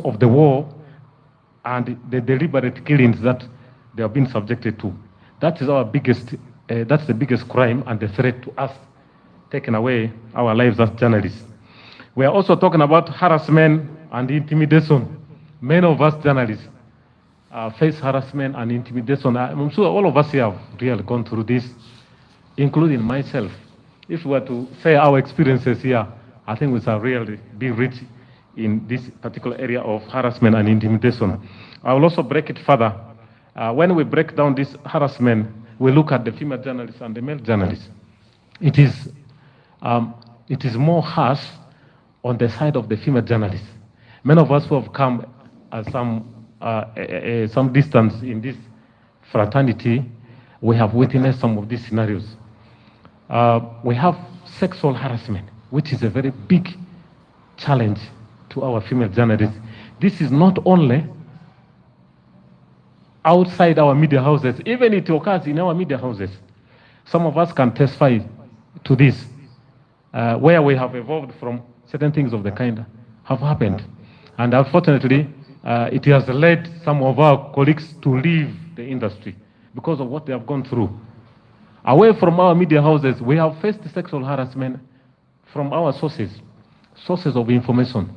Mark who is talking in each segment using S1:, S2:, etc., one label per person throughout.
S1: of the war and the deliberate killings that they have been subjected to. That is our biggest, that's the biggest crime and the threat to us, taking away our lives as journalists. We are also talking about harassment and intimidation. Many of us journalists face harassment and intimidation. I'm sure all of us here have really gone through this, including myself. If we were to share our experiences here, I think we shall really be rich in this particular area of harassment and intimidation. I will also break it further. When we break down this harassment, we look at the female journalists and the male journalists. It is more harsh on the side of the female journalists. Many of us who have come some distance in this fraternity, we have witnessed some of these scenarios. We have sexual harassment, which is a very big challenge to our female journalists. This is not only outside our media houses, even it occurs in our media houses. Some of us can testify to this, where we have evolved from certain things of the kind have happened. And unfortunately, it has led some of our colleagues to leave the industry because of what they have gone through. Away from our media houses, we have faced sexual harassment from our sources of information.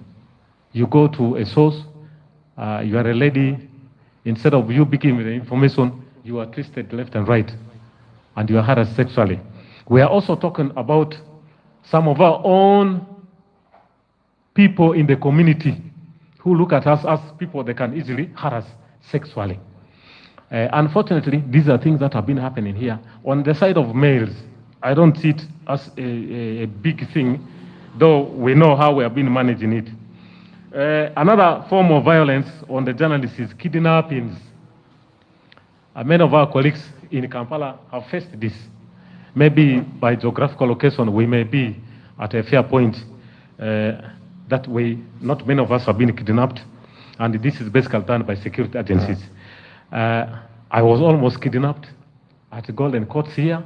S1: You go to a source, you are a lady, instead of you giving the information, you are twisted left and right, and you are harassed sexually. We are also talking about some of our own people in the community who look at us as people they can easily harass sexually. Unfortunately, these are things that have been happening here. On the side of males, I don't see it as a big thing, though we know how we have been managing it. Another form of violence on the journalists is kidnappings. Many of our colleagues in Kampala have faced this. Maybe by geographical location, we may be at a fair point that way. Not many of us have been kidnapped, and this is basically done by security agencies. I was almost kidnapped at the Golden Courts here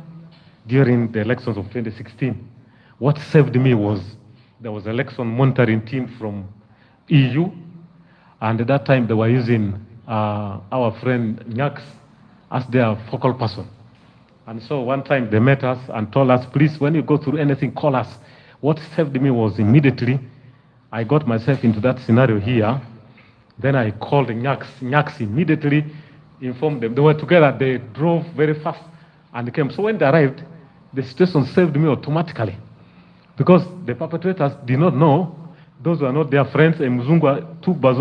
S1: during the elections of 2016. What saved me was there was an election monitoring team from EU, and at that time they were using our friend Nyaks as their focal person. And so one time they met us and told us, please, when you go through anything, call us. What saved me was immediately I got myself into that scenario here. Then I called Nyaks. Nyaks immediately informed them. They were together. They drove very fast and came. So when they arrived, the situation saved me automatically because the perpetrators did not know. Those were not their friends. And Mzungu took Bazungu